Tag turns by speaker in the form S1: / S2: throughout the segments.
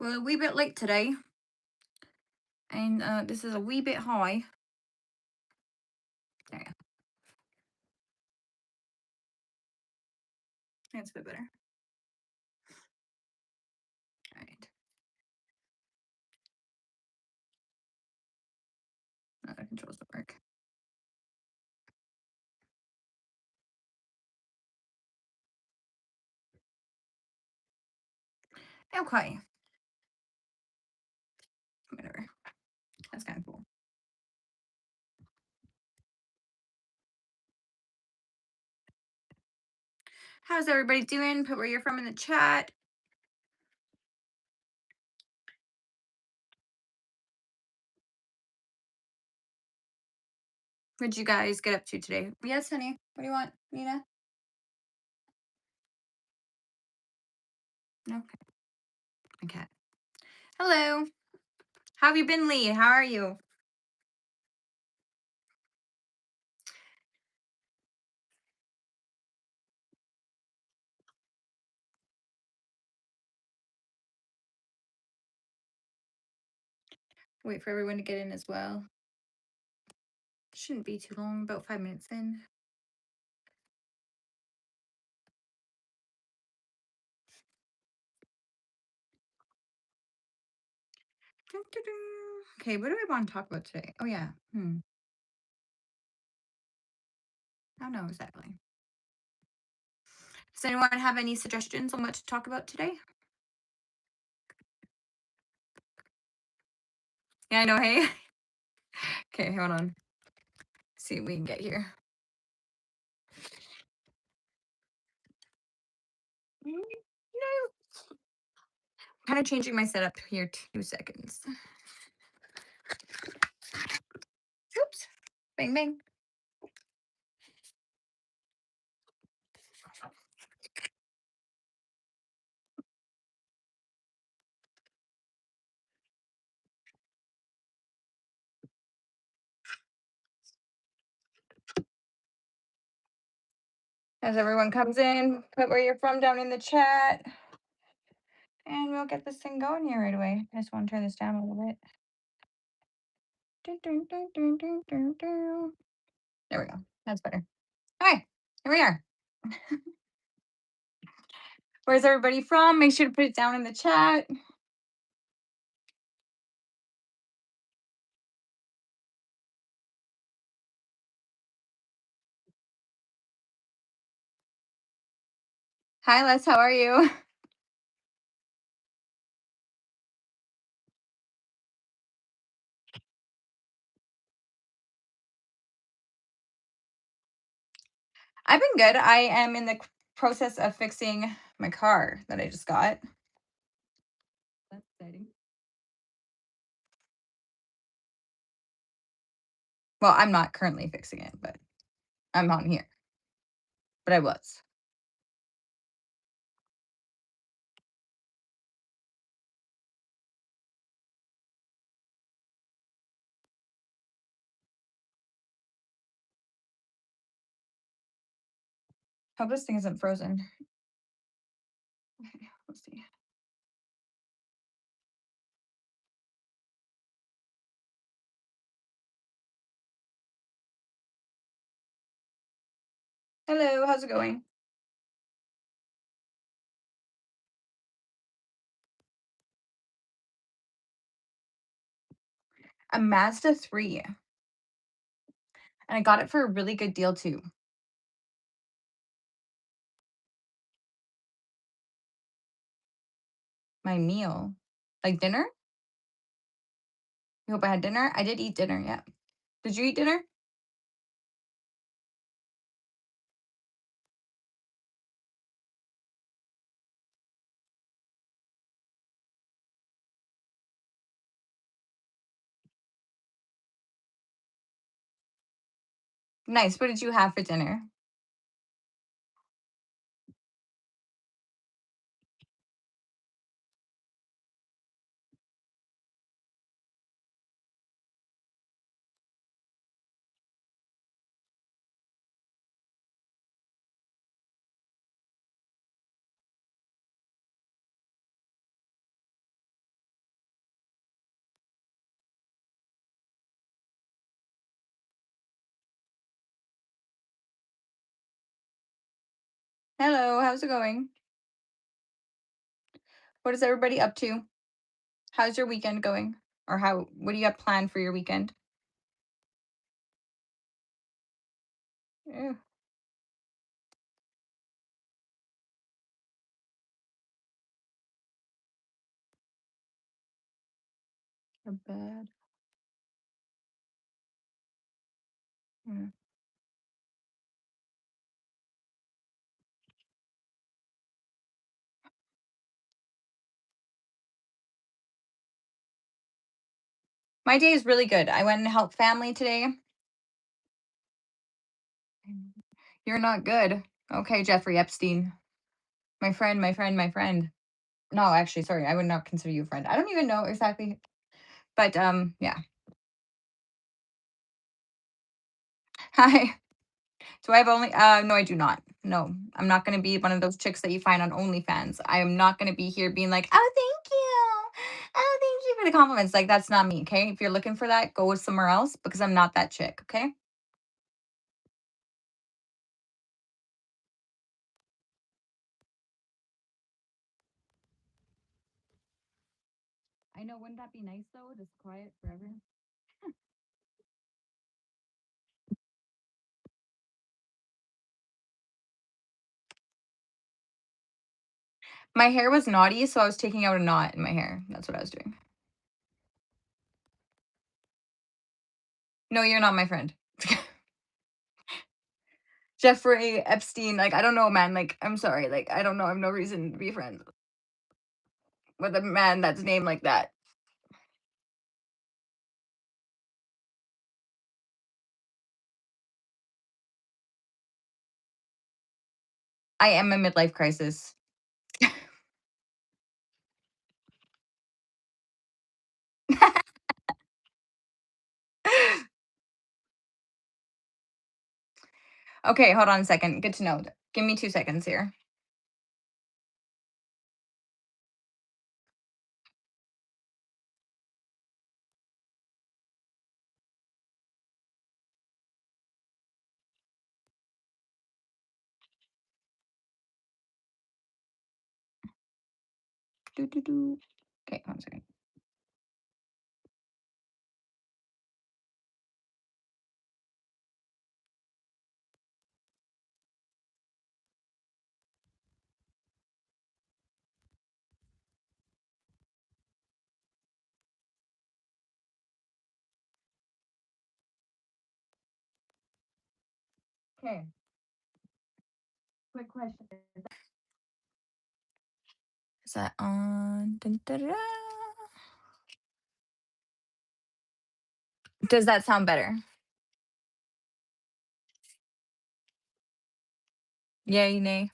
S1: Well, a wee bit late today, and this is a wee bit high. There you go. That's a bit better. All right. No, the controls don't work. Okay. Whatever. That's kind of cool. How's everybody doing? Put where you're from in the chat. What'd you guys get up to today? Yes, honey. What do you want, Nina? Okay. Okay. Hello. How have you been, Lee? How are you? Wait for everyone to get in as well. Shouldn't be too long, about 5 minutes in. Okay, what do I want to talk about today? Oh, yeah. I don't know exactly. Does anyone have any suggestions on what to talk about today? Yeah, I know. Hey. Okay, hold on. See what we can get here. No, kind of changing my setup here. 2 seconds. Oops. Bang bang. As everyone comes in, put where you're from down in the chat, and we'll get this thing going here right away. I just want to turn this down a little bit. There we go. That's better. Okay, here we are. Where's everybody from? Make sure to put it down in the chat. Hi, Les. How are you? I've been good. I am in the process of fixing my car that I just got. That's exciting. Well, I'm not currently fixing it, but I'm on here. But I was. Hope this thing isn't frozen. Okay, let's see. Hello, how's it going? A Mazda 3. And I got it for a really good deal too. My meal. Like dinner? You hope I had dinner? I did eat dinner, yeah. Did you eat dinner? Nice. What did you have for dinner? Hello, how's it going? What is everybody up to? How's your weekend going? Or what do you have planned for your weekend? Ew, so bad. Mm. My day is really good. I went and helped family today. You're not good. Okay, Jeffrey Epstein. My friend, my friend, my friend. No, actually, sorry, I would not consider you a friend. I don't even know exactly. But yeah. Hi. Do I have only no, I do not. No. I'm not gonna be one of those chicks that you find on OnlyFans. I am not gonna be here being like, oh thank you. Oh, thank you for the compliments. Like that's not me, okay? If you're looking for that, go with somewhere else because I'm not that chick, okay? I know, wouldn't that be nice though? Just quiet forever. My hair was naughty, so I was taking out a knot in my hair. That's what I was doing. No, you're not my friend. Jeffrey Epstein, like I don't know, man. Like, I'm sorry. Like, I don't know. I have no reason to be friends with a man that's named like that. I am a midlife crisis. Okay, hold on a second. Good to know. Give me 2 seconds here. Do, do, do. Okay, 1 second. Okay, quick question. Is that on? Dun, dun, dun. Does that sound better? Yay, nay?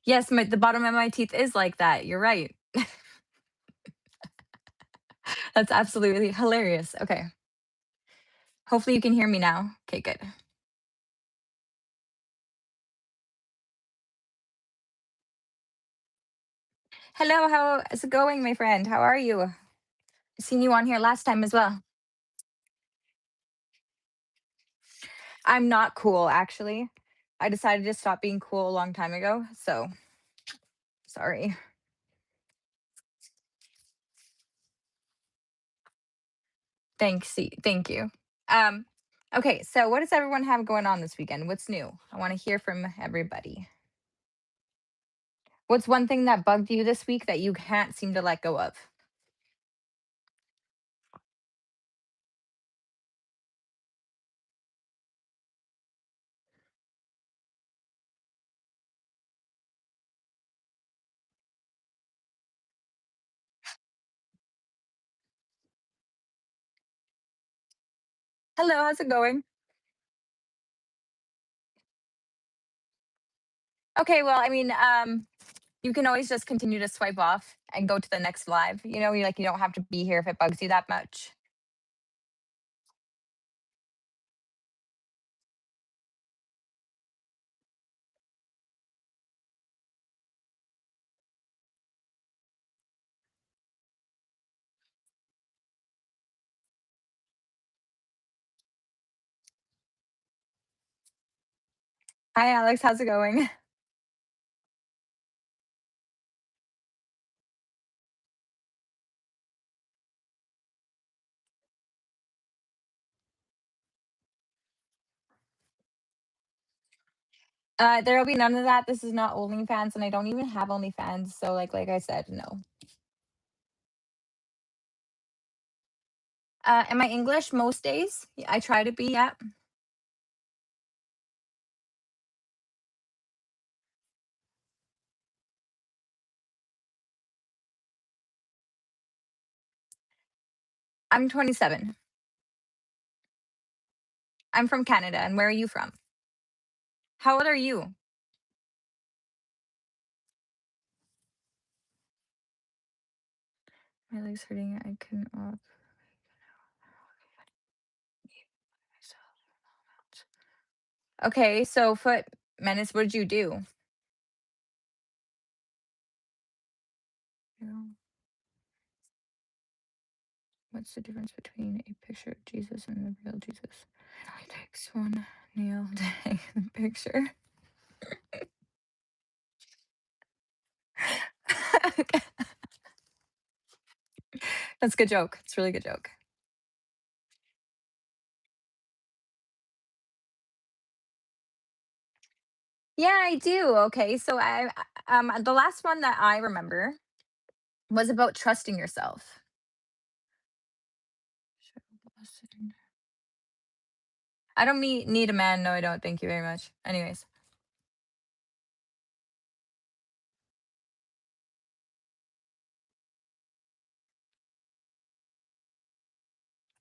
S1: Yes, the bottom of my teeth is like that. You're right. That's absolutely hilarious. Okay. Hopefully you can hear me now. Okay, good. Hello, how is it going, my friend? How are you? I seen you on here last time as well. I'm not cool, actually. I decided to stop being cool a long time ago. So sorry. Thank you. Um, okay, so what does everyone have going on this weekend? What's new? I want to hear from everybody. What's one thing that bugged you this week that you can't seem to let go of? Hello, how's it going? Okay, well, I mean, you can always just continue to swipe off and go to the next live. You know, you don't have to be here if it bugs you that much. Hi, Alex. How's it going? There will be none of that. This is not OnlyFans, and I don't even have OnlyFans. So, like I said, no. Am I English most days? Yeah, I try to be. Yeah. I'm 27. I'm from Canada. And where are you from? How old are you? My leg's hurting. I couldn't walk. Okay, so foot menace. What did you do? Yeah. What's the difference between a picture of Jesus and the real Jesus? I takes one nail to hang the picture. That's a good joke. It's a really good joke. Yeah, I do. Okay, so the last one that I remember was about trusting yourself. I don't need a man. No, I don't. Thank you very much. Anyways,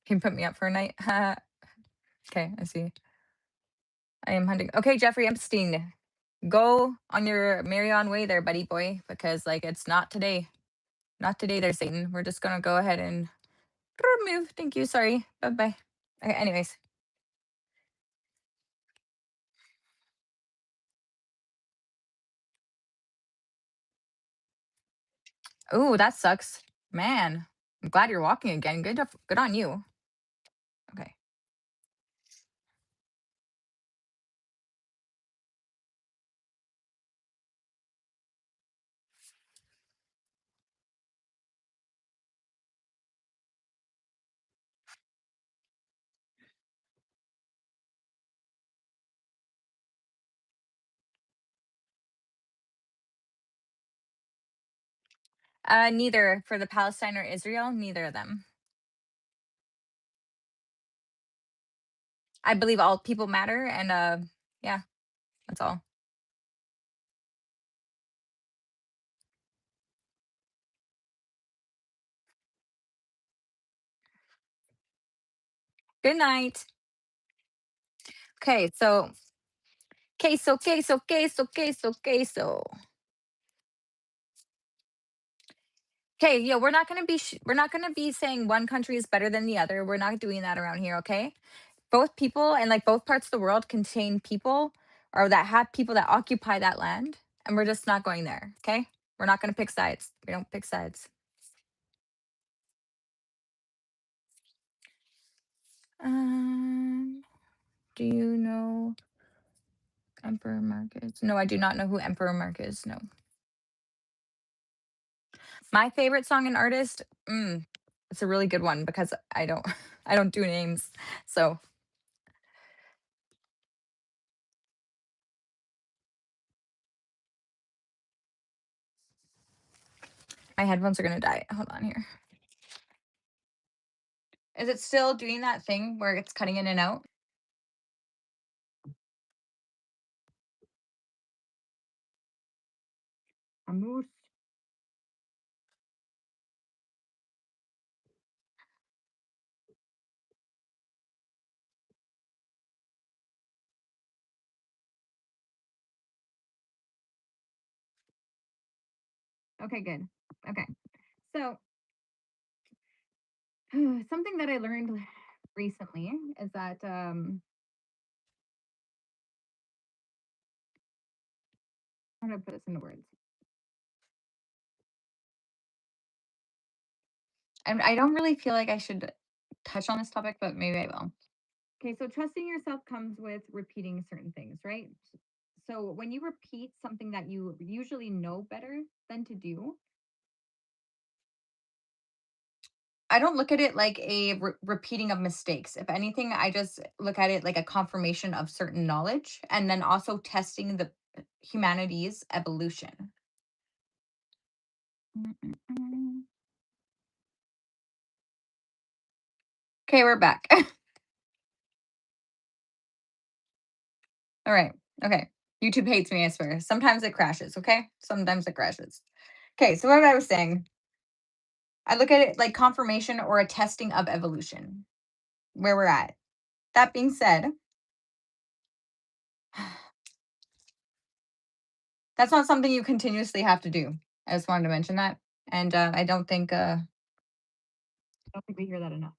S1: can you put me up for a night? Okay, I see. I am hunting. Okay, Jeffrey Epstein, go on your merry on way there, buddy boy, because like it's not today. Not today there, Satan. We're just gonna go ahead and move. Thank you. Sorry. Bye bye. Okay, anyways. Oh, that sucks. Man. I'm glad you're walking again. Good on you. Okay. Neither for the Palestine or Israel, neither of them. I believe all people matter and yeah, that's all. Good night. Okay, so queso, queso, queso, queso, queso. Okay, yeah, we're not gonna be saying one country is better than the other. We're not doing that around here, okay? Both people and like both parts of the world contain people or that have people that occupy that land, and we're just not going there, okay? We're not gonna pick sides. We don't pick sides. Um, do you know Emperor Marcus? No, I do not know who Emperor Mark is. No. My favorite song and artist, it's a really good one because I don't I don't do names. So my headphones are gonna die. Hold on here. Is it still doing that thing where it's cutting in and out? A moose. Okay, good. Okay. So something that I learned recently is that how do I put this into words? I don't really feel like I should touch on this topic, but maybe I will. Okay, so trusting yourself comes with repeating certain things, right? So when you repeat something that you usually know better than to do, I don't look at it like a repeating of mistakes. If anything, I just look at it like a confirmation of certain knowledge and then also testing the humanity's evolution. Okay, we're back. All right. Okay. YouTube hates me, I swear. Sometimes it crashes, okay? Sometimes it crashes. Okay, so what I was saying, I look at it like confirmation or a testing of evolution, where we're at. That being said, that's not something you continuously have to do. I just wanted to mention that. And I don't think we hear that enough.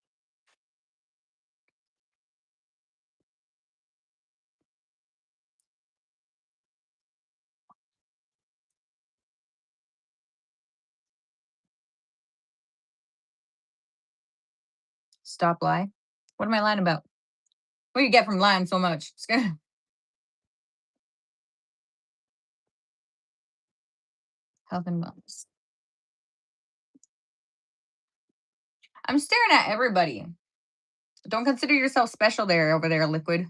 S1: Stop lie. What am I lying about? What do you get from lying so much? Health and wellness. I'm staring at everybody. Don't consider yourself special there over there, liquid.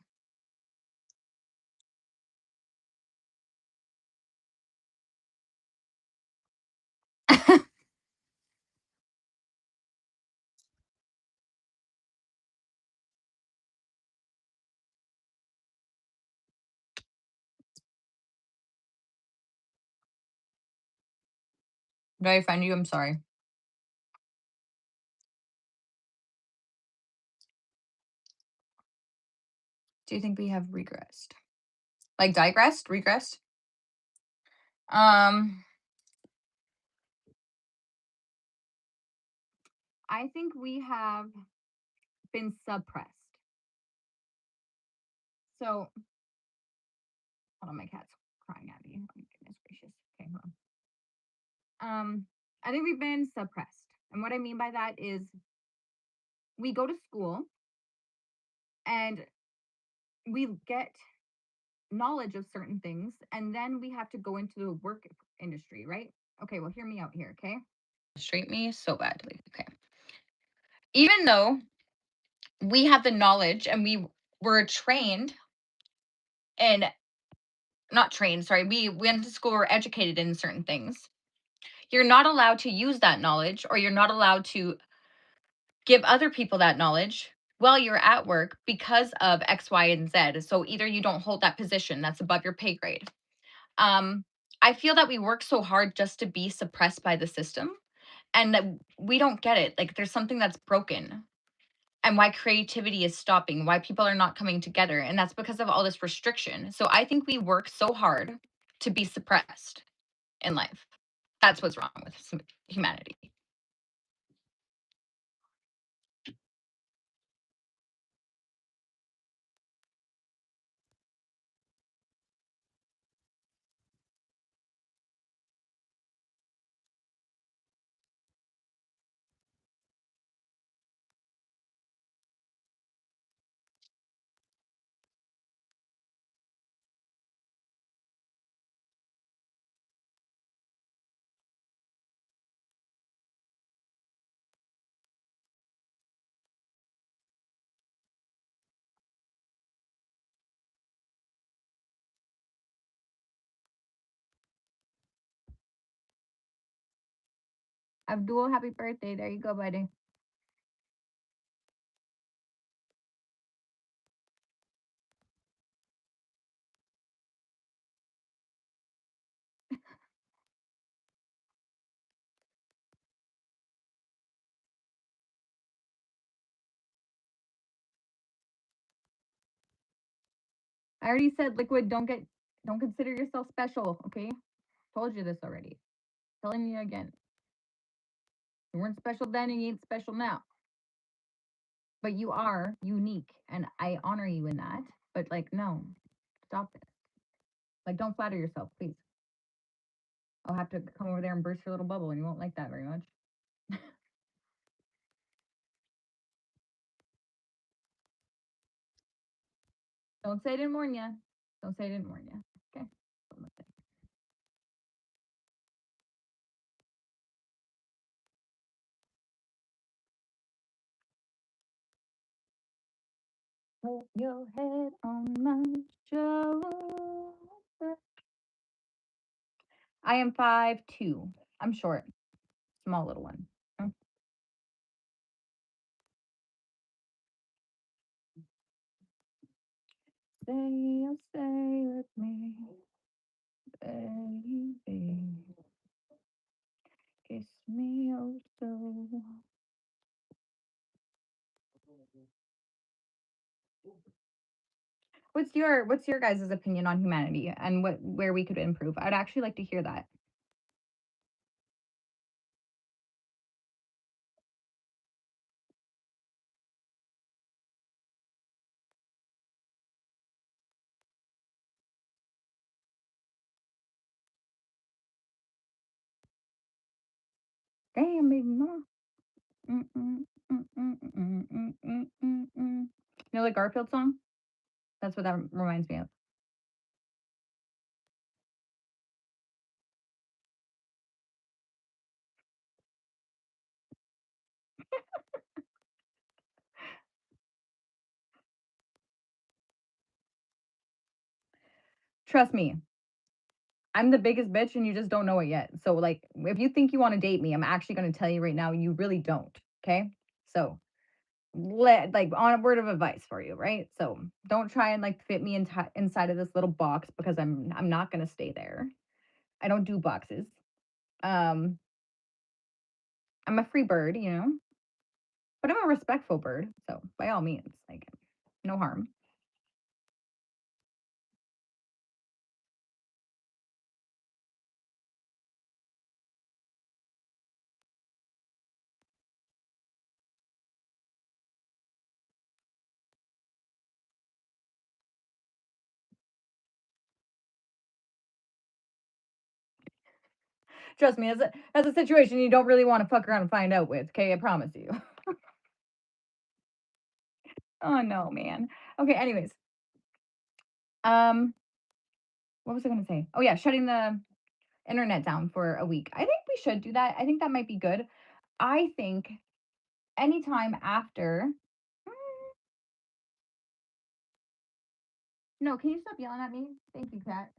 S1: Did I offend you? I'm sorry. Do you think we have regressed? Like digressed? Regressed? Um, I think we have been suppressed. So, hold on, my cat's crying at me. Oh my goodness gracious. Okay, hold on. I think we've been suppressed. And what I mean by that is we go to school and we get knowledge of certain things, and then we have to go into the work industry, right? Okay, well, hear me out here, okay? Frustrate me so badly. Okay. Even though we have the knowledge and we were trained and not trained, sorry, we went to school, we're educated in certain things. You're not allowed to use that knowledge or you're not allowed to give other people that knowledge while you're at work because of X, Y, and Z. So either you don't hold that position that's above your pay grade. Um, I feel that we work so hard just to be suppressed by the system and that we don't get it. Like there's something that's broken and why creativity is stopping, why people are not coming together. And that's because of all this restriction. So I think we work so hard to be suppressed in life. That's what's wrong with humanity. Abdul, happy birthday. There you go, buddy. I already said, liquid, don't consider yourself special, okay? Told you this already. Telling you again. You weren't special then and you ain't special now. But you are unique and I honor you in that. But like, no, stop it. Like, don't flatter yourself, please. I'll have to come over there and burst your little bubble and you won't like that very much. Don't say I didn't warn you. Don't say I didn't warn you. Okay. Put your head on my shoulder. I am 5'2". I'm short. Small little one. Mm. Stay, oh, stay with me, baby. Kiss me oh so. What's your guys' opinion on humanity and where we could improve? I'd actually like to hear that. Damn, baby mama. Mm, mm, mm, mm, mm, mm, mm, mm, mm. You know the Garfield song? That's what that reminds me of. Trust me, I'm the biggest bitch and you just don't know it yet. So like if you think you want to date me, I'm actually going to tell you right now you really don't, okay? So like on a word of advice for you, right? So don't try and like fit me inside of this little box because I'm not going to stay there. I don't do boxes. Um I'm a free bird, but I'm a respectful bird. So by all means, like no harm. Trust me, that's a situation you don't really want to fuck around and find out with, okay? I promise you. Oh no, man. Okay, anyways. Um what was I going to say? Oh yeah, shutting the internet down for a week. I think we should do that. I think that might be good. I think anytime after. No, can you stop yelling at me? Thank you, Kat.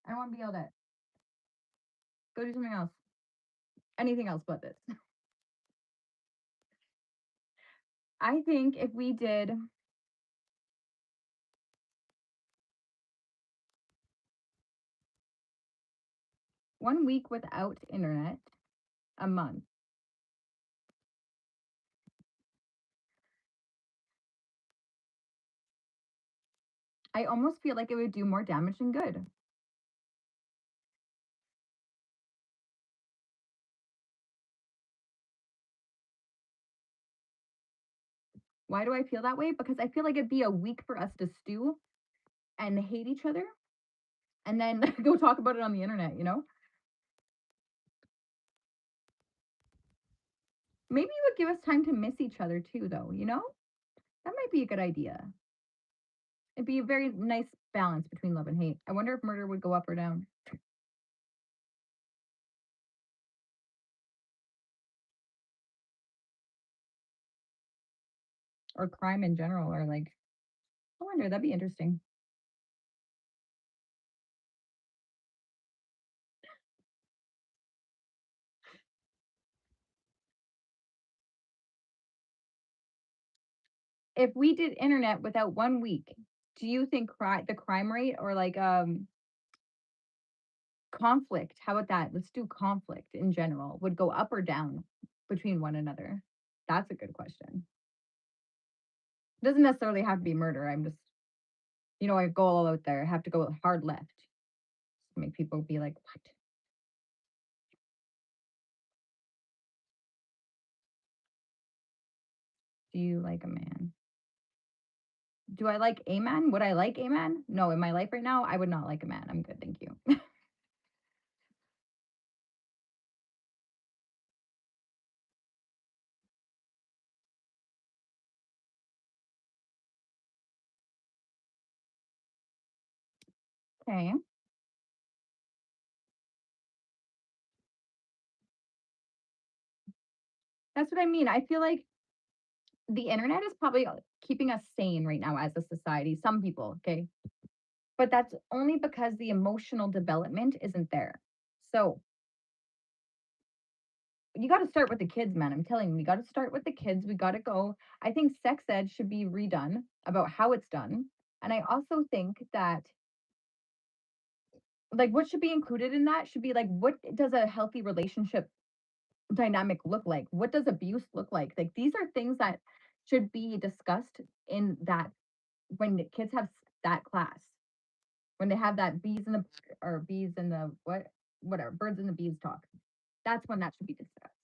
S1: I don't want to be yelled at. Go do something else. Anything else but this. I think if we did 1 week without internet a month, I almost feel like it would do more damage than good. Why do I feel that way? Because I feel like it'd be a week for us to stew and hate each other and then go talk about it on the internet. Maybe it would give us time to miss each other too, though. That might be a good idea. It'd be a very nice balance between love and hate. I wonder if murder would go up or down, or crime in general, or like, I wonder, that'd be interesting. If we did internet without 1 week, do you think the crime rate or like conflict, how about that? Let's do conflict in general, would go up or down between one another? That's a good question. It doesn't necessarily have to be murder. I'm just, I go all out there. I have to go hard left. Make people be like, what? Do you like a man? Do I like a man? Would I like a man? No, in my life right now, I would not like a man. I'm good, thank you. Okay. That's what I mean. I feel like the internet is probably keeping us sane right now as a society. Some people, okay? But that's only because the emotional development isn't there. So you got to start with the kids, man. I'm telling you, we got to start with the kids. We got to go. I think sex ed should be redone about how it's done. And I also think that, like, what should be included in that should be like, what does a healthy relationship dynamic look like? What does abuse look like? Like, these are things that should be discussed in that when the kids have that class, when they have that bees in the or bees in the what, whatever, birds and the bees talk. That's when that should be discussed.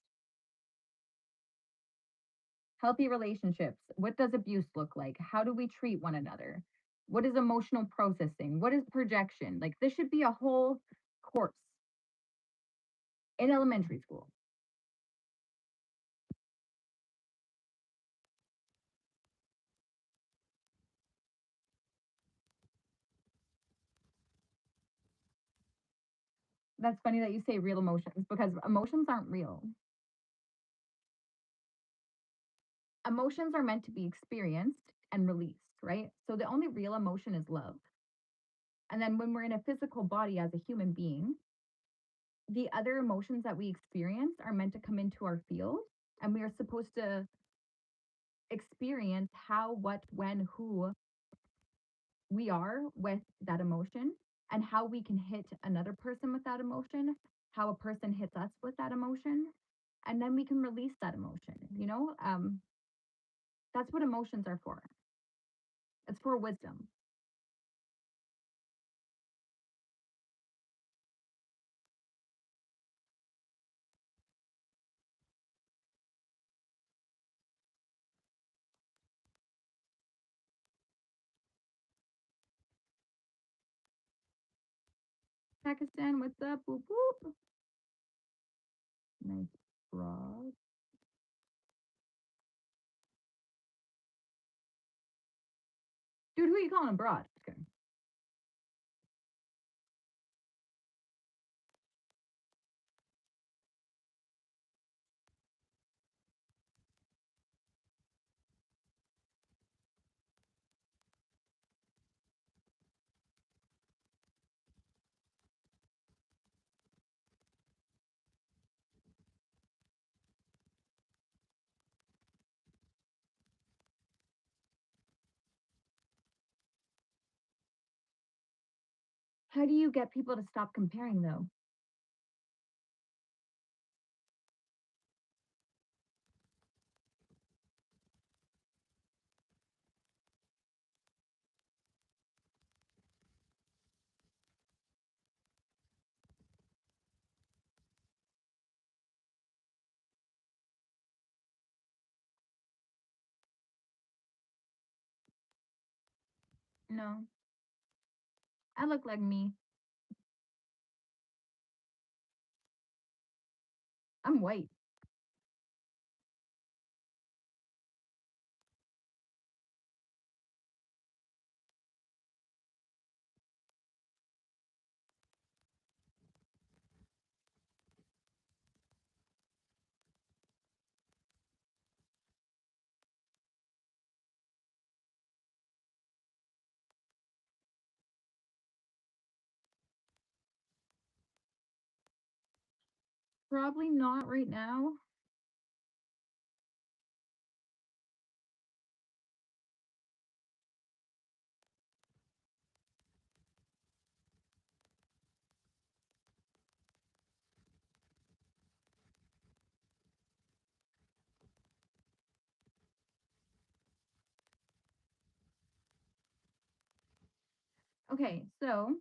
S1: Healthy relationships. What does abuse look like? How do we treat one another? What is emotional processing? What is projection? Like, this should be a whole course in elementary school. That's funny that you say real emotions because emotions aren't real. Emotions are meant to be experienced and released, right? So the only real emotion is love. And then when we're in a physical body as a human being, the other emotions that we experience are meant to come into our field, and we are supposed to experience how, what, when, who we are with that emotion, and how we can hit another person with that emotion, how a person hits us with that emotion, and then we can release that emotion. That's what emotions are for. It's for wisdom. Pakistan, what's up? Boop, boop. Nice broad. Dude, who are you calling broad? Okay. How do you get people to stop comparing though? No, I look like me. I'm white. Probably not right now. Okay, so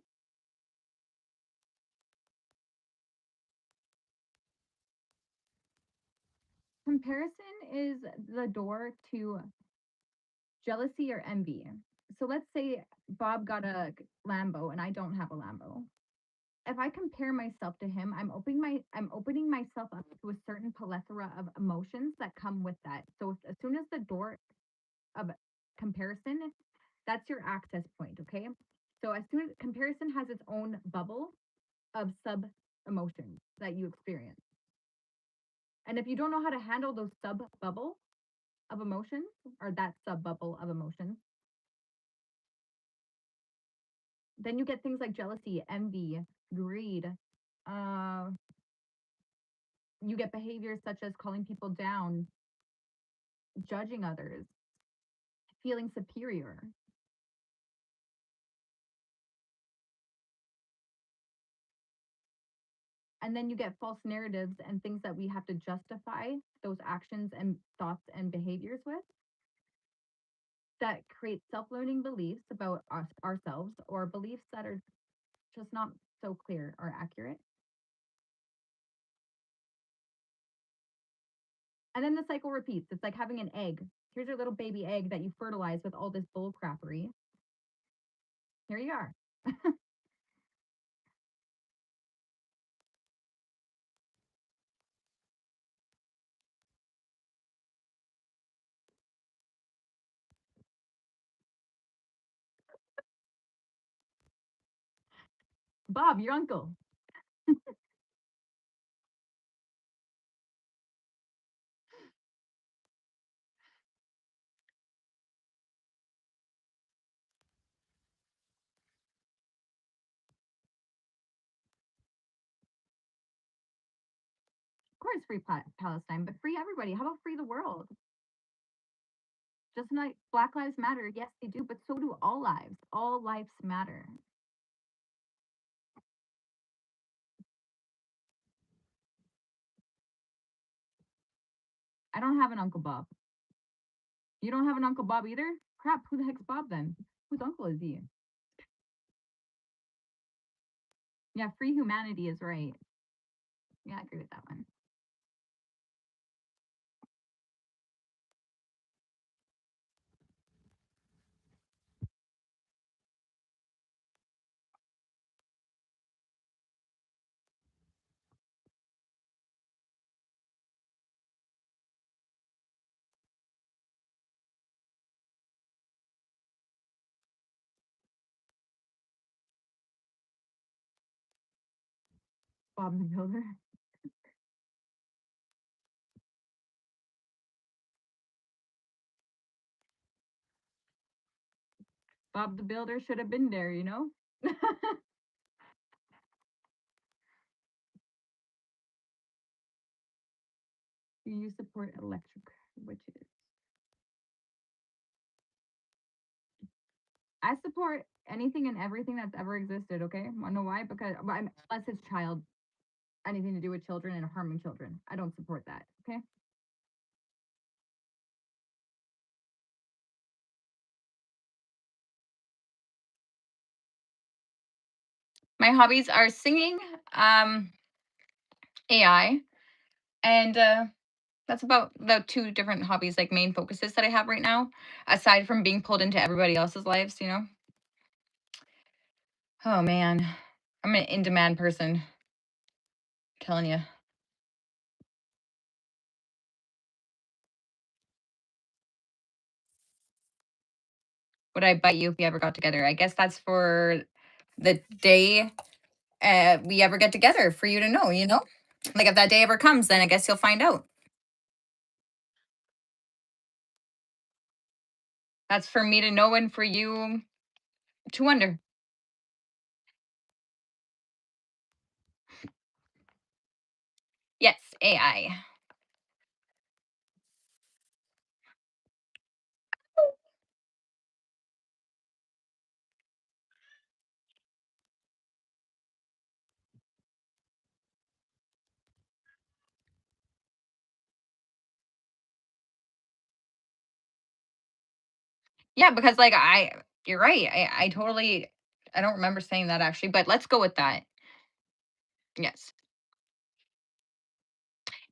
S1: comparison is the door to jealousy or envy. So let's say Bob got a Lambo and I don't have a Lambo. If I compare myself to him, I'm opening myself up to a certain plethora of emotions that come with that. So as soon as the door of comparison, that's your access point, okay? So as soon as comparison has its own bubble of sub emotions that you experience. And if you don't know how to handle those sub bubble of emotions or that sub bubble of emotions, then you get things like jealousy, envy, greed. Uh, you get behaviors such as calling people down, judging others, feeling superior. And then you get false narratives and things that we have to justify those actions and thoughts and behaviors with that create self-learning beliefs about ourselves or beliefs that are just not so clear or accurate. And then the cycle repeats. It's like having an egg. Here's your little baby egg that you fertilize with all this bull crappery. Here you are. Bob, your uncle. Of course, free Palestine, but free everybody. How about free the world? Just like Black Lives Matter, yes, they do, but so do all lives. All lives matter. I don't have an Uncle Bob. You don't have an Uncle Bob either? Crap, who the heck's Bob then? Whose uncle is he? Yeah, free humanity is right. Yeah, I agree with that one. Bob the Builder. Bob the Builder should have been there, you know? You support electric witches. I support anything and everything that's ever existed, okay? Wanna know why? Because unless it's child anything to do with children and harming children. I don't support that, okay? My hobbies are singing, um, AI, and that's about the two different hobbies, like main focuses that I have right now, aside from being pulled into everybody else's lives, you know? Oh man, I'm an in demand person, I'm telling you. Would I bite you if we ever got together? I guess that's for the day we ever get together for you to know, you know? Like if that day ever comes, then I guess you'll find out. That's for me to know and for you to wonder. Yes, AI. Yeah, because like you're right. I totally I don't remember saying that actually, but let's go with that. Yes.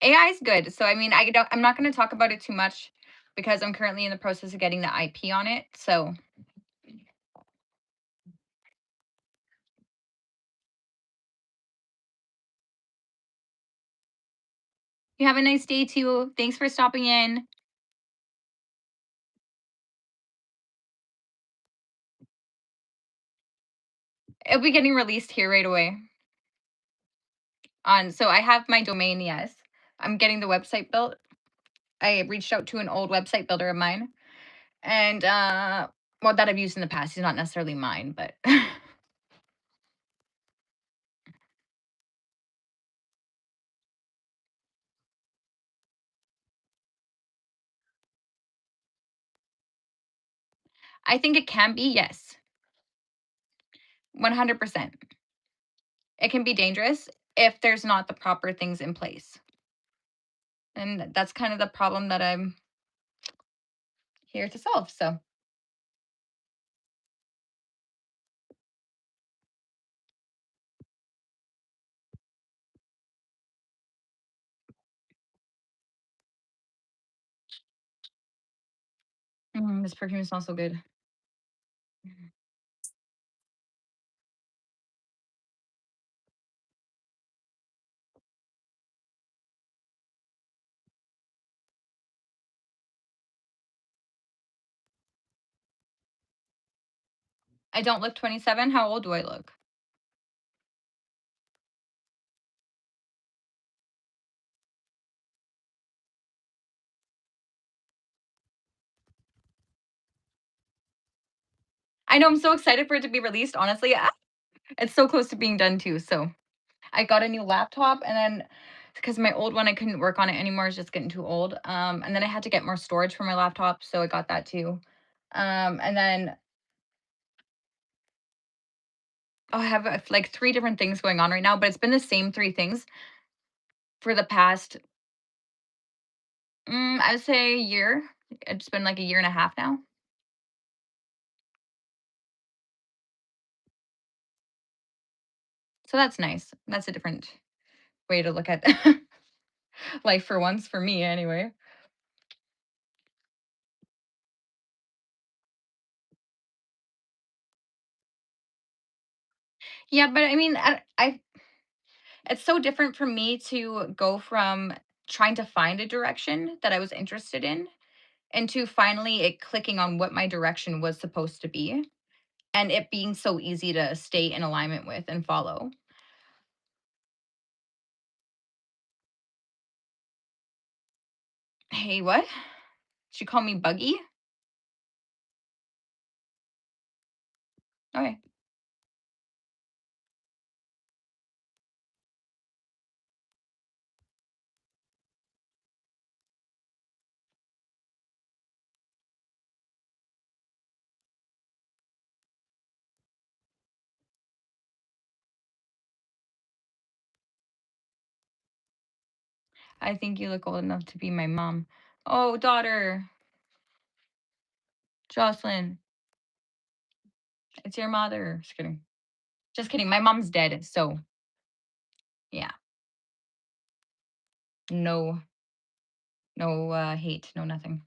S1: AI is good. So I mean, I'm not going to talk about it too much because I'm currently in the process of getting the IP on it. So, you have a nice day too. Thanks for stopping in. It'll be getting released here right away. On so I have my domain, yes. I'm getting the website built. I reached out to an old website builder of mine and well that I've used in the past. He's not necessarily mine, but I think it can be, yes. 100%. It can be dangerous if there's not the proper things in place. And that's kind of the problem that I'm here to solve. So, this perfume smells so good. Mhm. I don't look 27. How old do I look? I know I'm so excited for it to be released, honestly. It's so close to being done too. So, I got a new laptop and then because my old one I couldn't work on it anymore, it's just getting too old. And then I had to get more storage for my laptop, so I got that too. And then I have like three different things going on right now, but it's been the same three things for the past, I would say a year. It's been like a year and a half now. So that's nice. That's a different way to look at life for once, for me anyway. Yeah, but I mean, it's so different for me to go from trying to find a direction that I was interested in into finally it clicking on what my direction was supposed to be and it being so easy to stay in alignment with and follow. Hey, what? She called me buggy? Okay. I think you look old enough to be my mom. Oh, daughter, Jocelyn, it's your mother. Just kidding. Just kidding. My mom's dead. So, yeah. No, no hate, no nothing.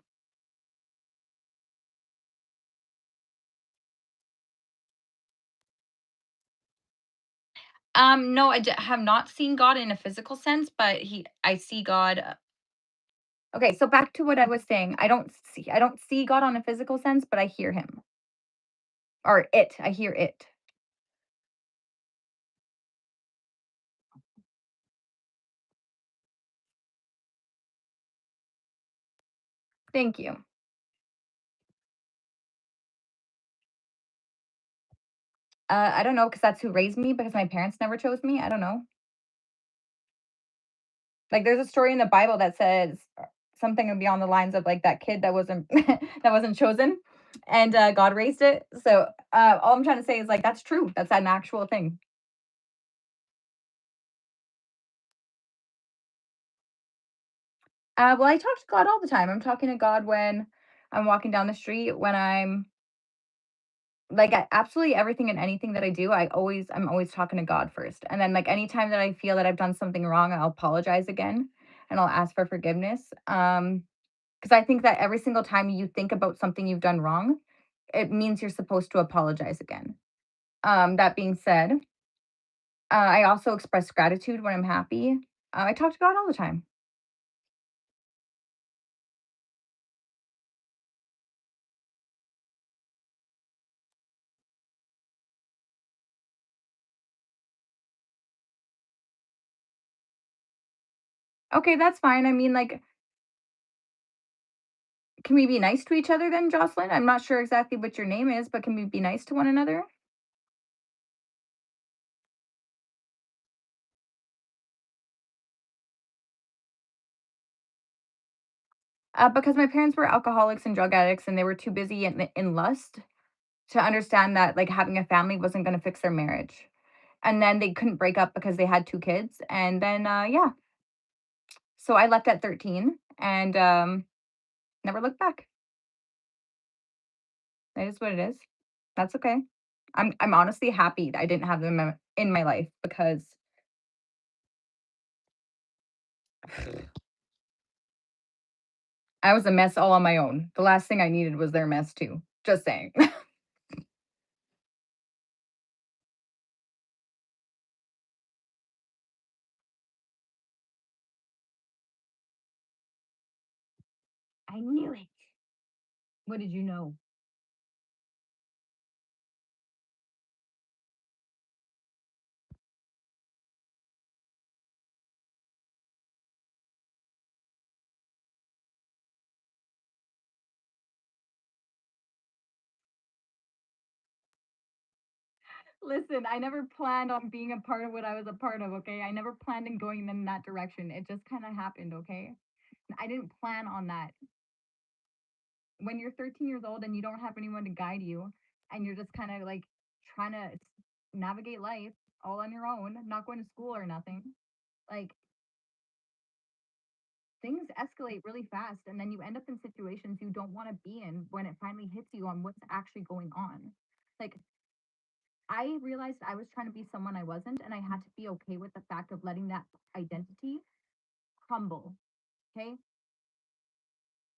S1: No, have not seen God in a physical sense, but I see God. Okay, so back to what I was saying. I don't see God on a physical sense, but I hear him. Or it. I hear it. Thank you. I don't know because that's who raised me because my parents never chose me. I don't know. Like there's a story in the Bible that says something beyond the lines of like that kid that wasn't that wasn't chosen and God raised it. So all I'm trying to say is like that's true. That's an actual thing. Well, I talk to God all the time. I'm talking to God when I'm walking down the street, when I'm like absolutely everything and anything that I do, I'm always talking to God first. And then like anytime that I feel that I've done something wrong, I'll apologize again and I'll ask for forgiveness. Because I think that every single time you think about something you've done wrong, it means you're supposed to apologize again. That being said, I also express gratitude when I'm happy. I talk to God all the time. Okay, that's fine. I mean, like, can we be nice to each other then, Jocelyn? I'm not sure exactly what your name is, but can we be nice to one another? Because my parents were alcoholics and drug addicts, and they were too busy in lust to understand that like having a family wasn't going to fix their marriage. And then they couldn't break up because they had two kids. And then, yeah, so I left at 13 and never looked back. It is what it is. That's okay. I'm honestly happy that I didn't have them in my life because I was a mess all on my own. The last thing I needed was their mess too. Just saying. I knew it. What did you know? Listen, I never planned on being a part of what I was a part of, okay? I never planned on going in that direction. It just kind of happened, okay? I didn't plan on that. When you're 13 years old and you don't have anyone to guide you and you're just kind of like trying to navigate life all on your own, not going to school or nothing, like things escalate really fast and then you end up in situations you don't want to be in when it finally hits you on what's actually going on. Like I realized I was trying to be someone I wasn't and I had to be okay with the fact of letting that identity crumble. Okay?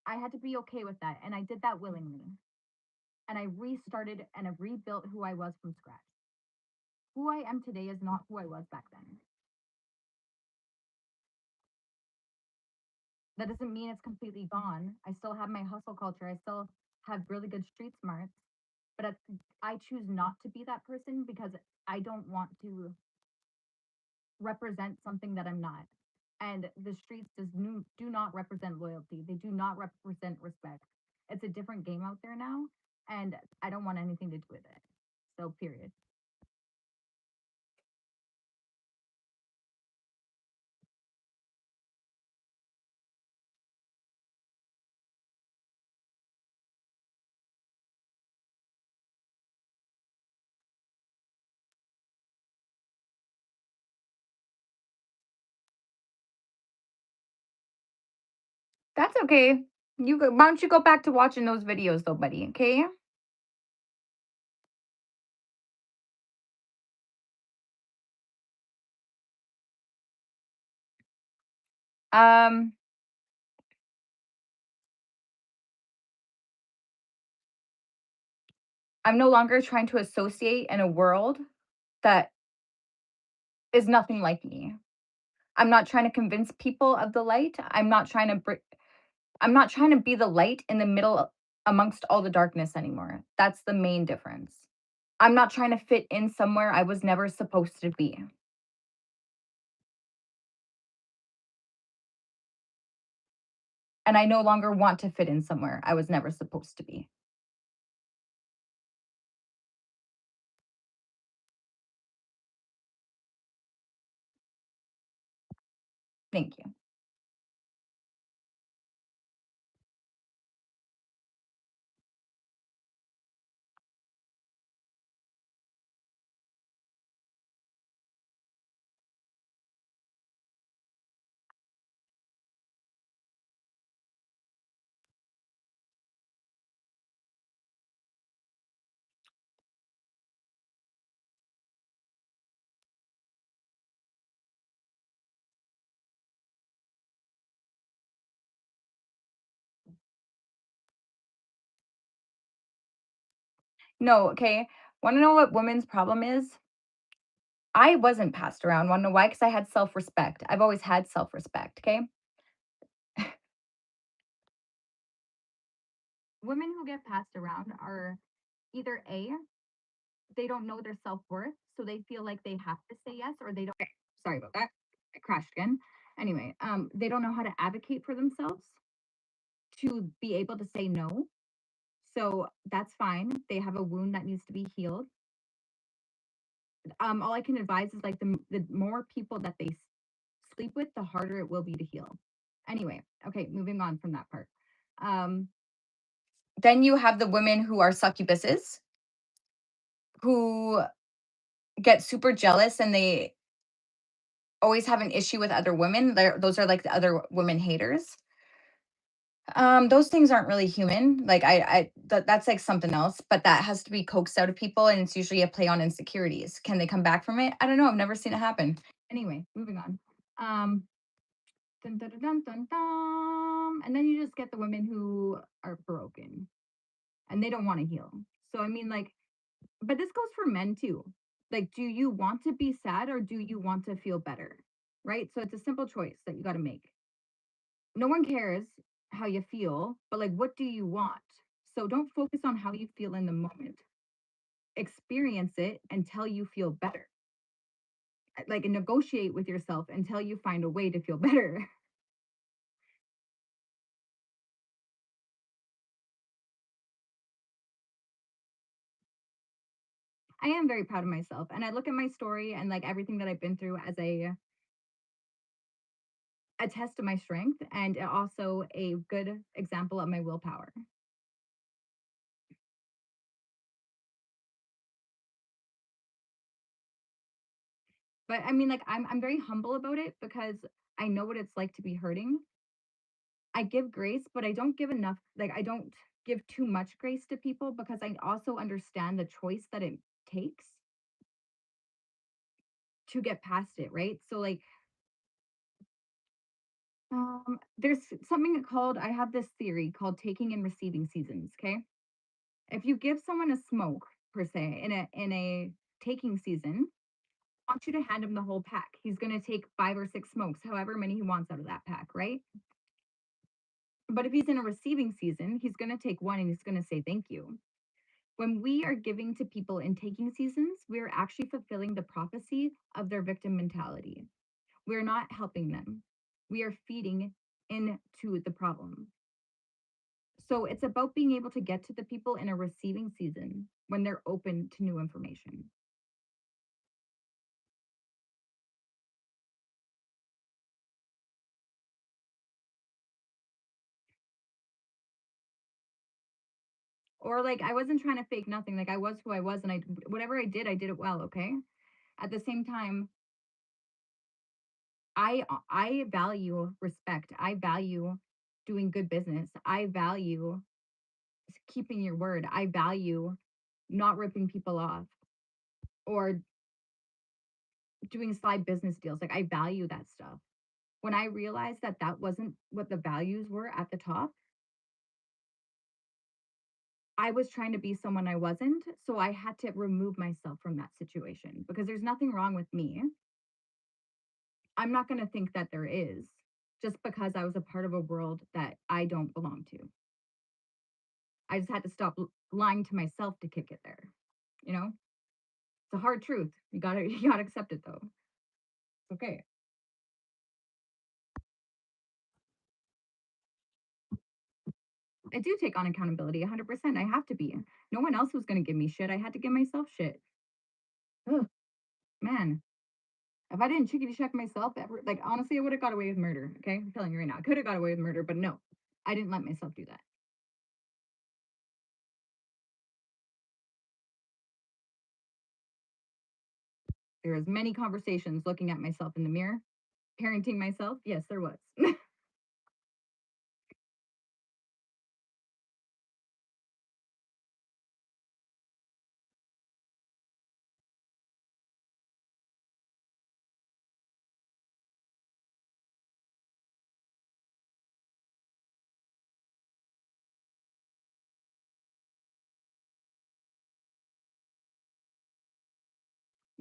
S1: I had to be okay with that and I did that willingly. And I restarted and I rebuilt who I was from scratch. Who I am today is not who I was back then. That doesn't mean it's completely gone. I still have my hustle culture. I still have really good street smarts, but I choose not to be that person because I don't want to represent something that I'm not. And the streets do not represent loyalty. They do not represent respect. It's a different game out there now, and I don't want anything to do with it. So, period. That's okay. Why don't you go back to watching those videos though, buddy? Okay. Um, I'm no longer trying to associate in a world that is nothing like me. I'm not trying to convince people of the light. I'm not trying to be the light in the middle amongst all the darkness anymore. That's the main difference. I'm not trying to fit in somewhere I was never supposed to be. And I no longer want to fit in somewhere I was never supposed to be. Thank you. No, okay. Want to know what women's problem is? I wasn't passed around. Want to know why? Because I had self respect. I've always had self respect. Okay. Women who get passed around are either A, they don't know their self worth. So they feel like they have to say yes or they don't. Okay, sorry about that. I crashed again. Anyway, they don't know how to advocate for themselves to be able to say no. So that's fine. They have a wound that needs to be healed. All I can advise is like the more people that they sleep with, the harder it will be to heal. Anyway, okay, moving on from that part. Um, then you have the women who are succubuses who get super jealous and they always have an issue with other women. Those are like the other women haters. Those things aren't really human. Like that's like something else, but that has to be coaxed out of people, and it's usually a play on insecurities. Can they come back from it? I don't know. I've never seen it happen. Anyway, moving on. Um, dun, dun, dun, dun, dun, dun. And then you just get the women who are broken and they don't want to heal. So I mean, like, but this goes for men too. Like, do you want to be sad or do you want to feel better? Right? So it's a simple choice that you got to make. No one cares how you feel, but like, what do you want? So don't focus on how you feel in the moment. Experience it until you feel better. Like, and negotiate with yourself until you find a way to feel better. I am very proud of myself. And I look at my story and like everything that I've been through as a test of my strength and also a good example of my willpower. But I mean, like, I'm very humble about it because I know what it's like to be hurting. I give grace, but I don't give enough. Like, I don't give too much grace to people because I also understand the choice that it takes to get past it, right? So, like, there's something called, I have this theory called taking and receiving seasons. Okay. If you give someone a smoke, per se, in a taking season, I want you to hand him the whole pack. He's going to take 5 or 6 smokes, however many he wants out of that pack, right? But if he's in a receiving season, he's going to take one and he's going to say thank you. When we are giving to people in taking seasons, we're actually fulfilling the prophecy of their victim mentality. We're not helping them. We are feeding into the problem. So it's about being able to get to the people in a receiving season when they're open to new information. Or like I wasn't trying to fake nothing. Like I was who I was and I whatever I did it well, okay? At the same time, I value respect. I value doing good business. I value keeping your word. I value not ripping people off or doing side business deals. Like I value that stuff. When I realized that that wasn't what the values were at the top, I was trying to be someone I wasn't. So I had to remove myself from that situation because there's nothing wrong with me. I'm not going to think that there is just because I was a part of a world that I don't belong to. I just had to stop lying to myself to kick it there. You know, it's a hard truth. You gotta accept it though. It's okay. I do take on accountability 100%. I have to be. No one else was going to give me shit. I had to give myself shit. Ugh, man. If I didn't chickity check myself ever, like honestly, I would have got away with murder. Okay. I'm telling you right now. I could have got away with murder, but no, I didn't let myself do that. There was many conversations looking at myself in the mirror, parenting myself. Yes, there was.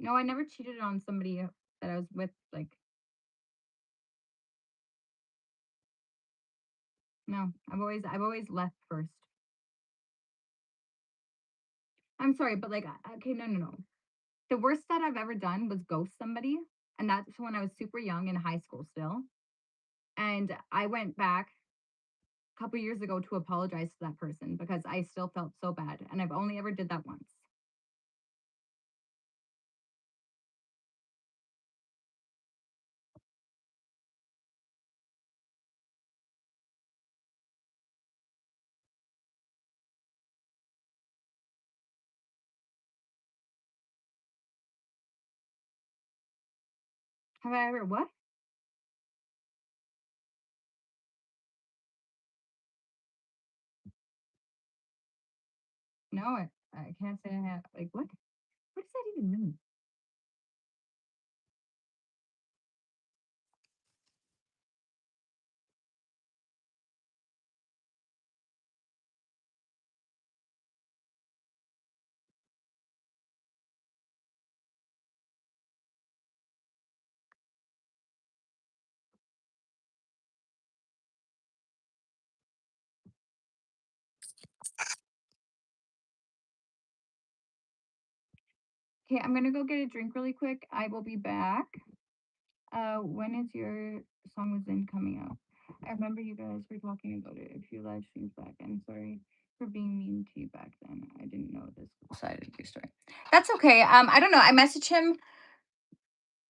S1: No, I never cheated on somebody that I was with. Like, no, I've always left first. I'm sorry, but like, okay, no, no, no. The worst that I've ever done was ghost somebody, and that's when I was super young in high school still. And I went back a couple years ago to apologize to that person because I still felt so bad, and I've only ever did that once. Have I ever what? No, I can't say I have. Like, what? What does that even mean? Okay, I'm gonna go get a drink really quick. I will be back. When is your song was in coming out? I remember you guys were talking about it a few live streams back. I'm sorry for being mean to you back then. I didn't know this side of your story. That's okay. I don't know. I messaged him,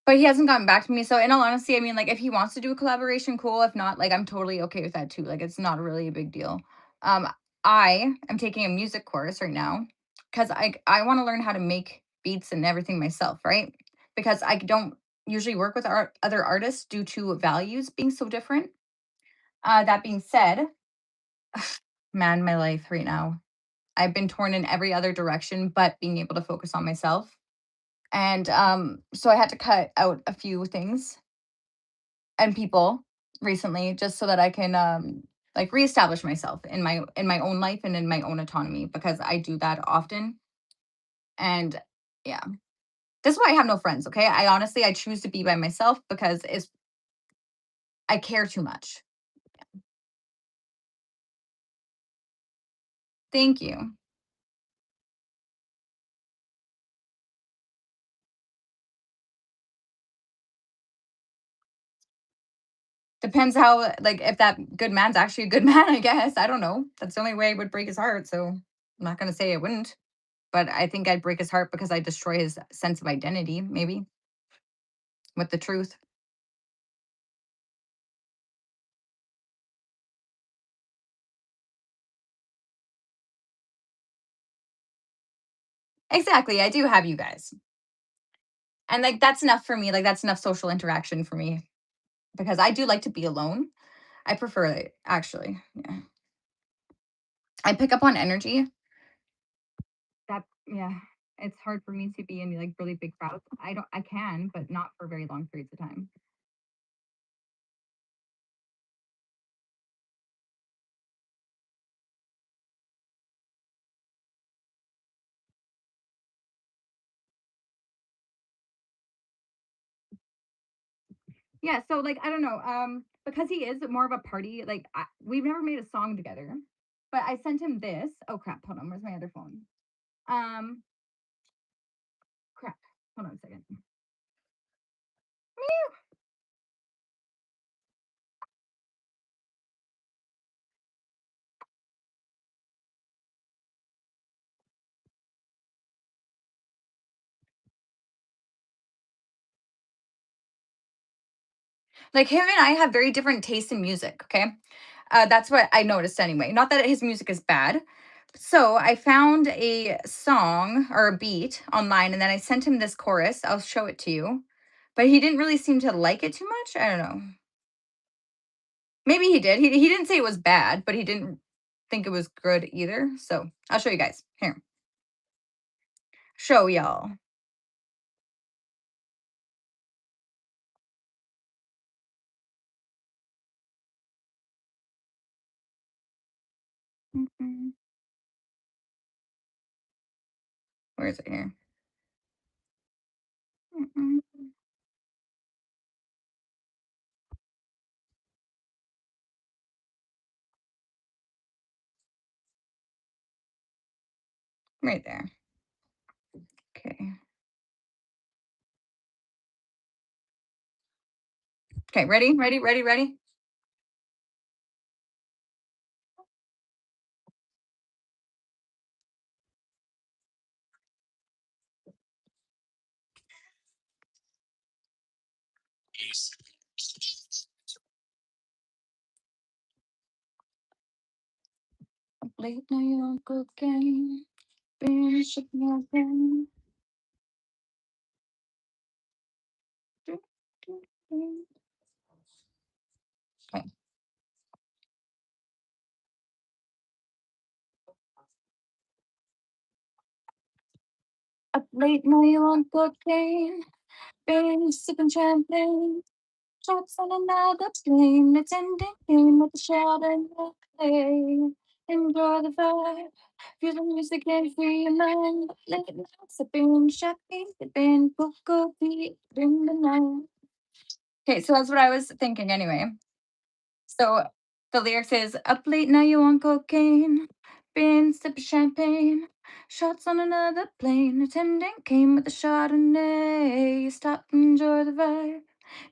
S1: but he hasn't gotten back to me. So in all honesty, I mean, like if he wants to do a collaboration, cool. If not, like I'm totally okay with that too. Like it's not really a big deal. Um, I am taking a music course right now because I want to learn how to make beats and everything myself, right? Because I don't usually work with other artists due to values being so different. That being said, man, my life right now, I've been torn in every other direction, but being able to focus on myself. And so I had to cut out a few things and people recently just so that I can like reestablish myself in my own life and in my own autonomy because I do that often. And yeah, that's why I have no friends. Okay, I honestly I choose to be by myself because it's I care too much. Thank you. Depends how like if that good man's actually a good man. I guess I don't know. That's the only way I would break his heart. So I'm not gonna say I wouldn't, but I think I'd break his heart because I destroy his sense of identity. Maybe with the truth. Exactly. I do have you guys. And, like, that's enough for me, like, that's enough social interaction for me because I do like to be alone. I prefer it, actually, yeah. I pick up on energy. That yeah, it's hard for me to be in, like, really big crowds. I can, but not for very long periods of time. Yeah, so, like, I don't know, because he is more of a party, like, we've never made a song together, but I sent him this. Oh, crap, hold on, where's my other phone? Um, crap, hold on a second. Like, him and I have very different tastes in music, okay? That's what I noticed anyway. Not that his music is bad. So I found a song or a beat online and then I sent him this chorus. I'll show it to you. But he didn't really seem to like it too much. I don't know. Maybe he did. He didn't say it was bad, but he didn't think it was good either. So I'll show you guys. Here, show y'all. Mhm. Where is it here? Mm-mm. Right there. Okay. Okay, ready? Ready? Ready? Ready? late night on cocaine, been shaking your brain. Okay. Up late night on cocaine, been sipping champagne. Shots on another plane, attendant came with a shot and play. Enjoy the vibe, feel the music and free your mind. Late nights have been champagne, they've been cocoa beat in the night. Okay, so that's what I was thinking anyway. So the lyrics is up late now you on cocaine, been sipping champagne, shots on another plane. Attendant came with a Chardonnay. Stop and enjoy the vibe,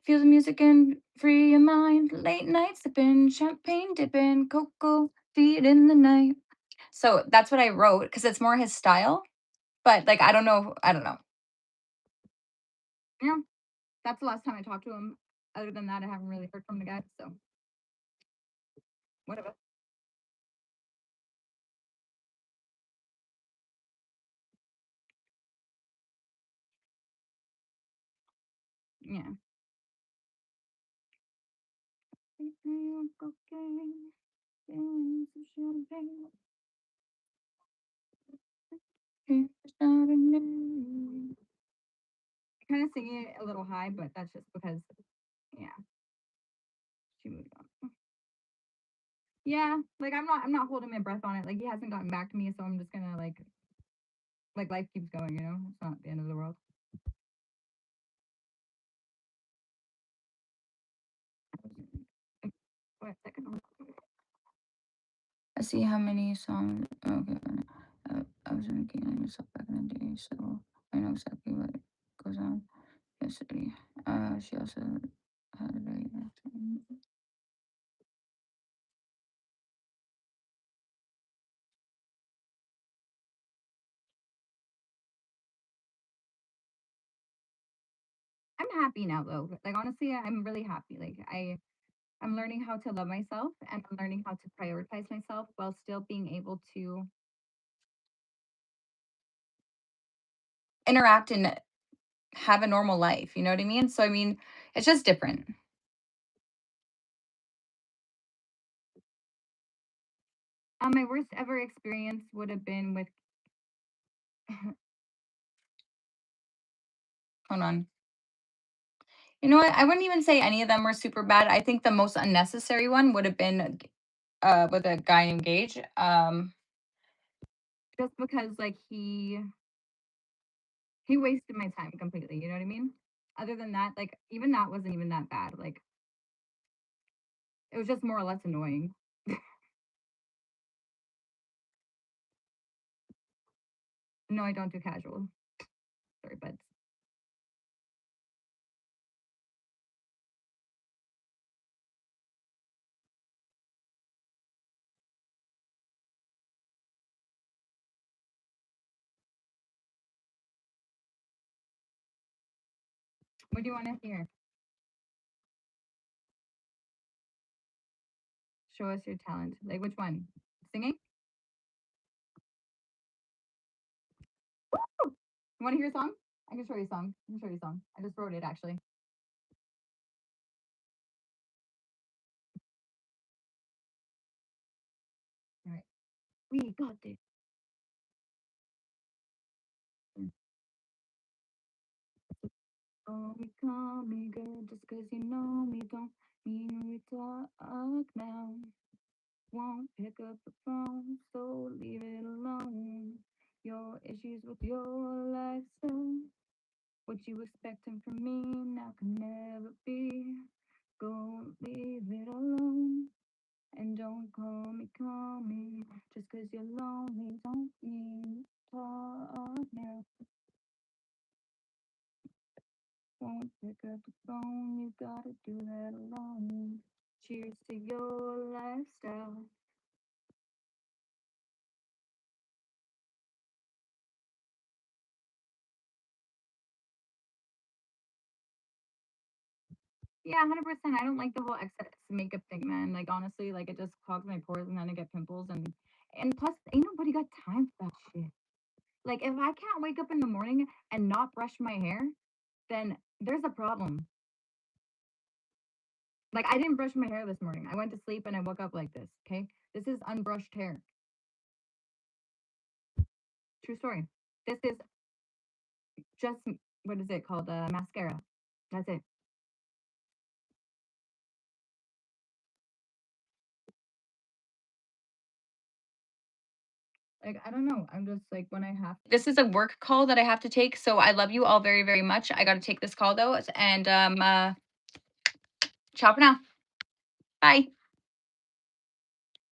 S1: feel the music and free your mind. Late night sipping champagne, dipping cocoa, feet in the night. So that's what I wrote because it's more his style. But like I don't know, I don't know. Yeah, that's the last time I talked to him. Other than that, I haven't really heard from the guy. So whatever. Yeah. Cocaine, some champagne, Chardonnay. Kind of singing it a little high, but that's just because, yeah, she moved on. Yeah, like I'm not holding my breath on it. Like he hasn't gotten back to me, so I'm just gonna like life keeps going. It's not the end of the world. Wait a second. I see how many songs. Okay, I was making on yourself back in the day, so I know exactly what goes on yesterday. She also had a very nice time. I'm happy now though. Like honestly, I'm really happy. I'm learning how to love myself and I'm learning how to prioritize myself while still being able to interact and have a normal life. You know what I mean? So I mean, it's just different. My worst ever experience would have been with hold on. You know what? I wouldn't even say any of them were super bad. I think the most unnecessary one would have been with a guy named Gage. Just because like he wasted my time completely, you know what I mean? Other than that, like even that wasn't even that bad. Like it was just more or less annoying. No, I don't do casual. Sorry, but what do you want to hear? Show us your talent. Like which one? Singing? You want to hear a song? I can show you a song. I can show you a song. I just wrote it actually. All right. We got this. Oh, we call me girl just 'cause you know me. Don't mean we talk now. Won't pick up the phone, so leave it alone. Your issues with your lifestyle. What you expecting from me now can never be. Go leave it alone. And don't call me, just 'cause you're lonely. Don't mean talk now. Won't pick up the phone, you gotta do that alone. Cheers to your lifestyle. Yeah, 100%. I don't like the whole excess makeup thing, man. Like honestly, like it just clogs my pores and then I get pimples and And plus, ain't nobody got time for that shit. Like, if I can't wake up in the morning and not brush my hair, then there's a problem. Like, I didn't brush my hair this morning. I went to sleep and I woke up like this, okay? This is unbrushed hair. True story. This is just, what is it called? Mascara. That's it. Like, I don't know. I'm just like, when I have this is a work call that I have to take. So I love you all very, very much. I got to take this call though. And ciao for now. Bye.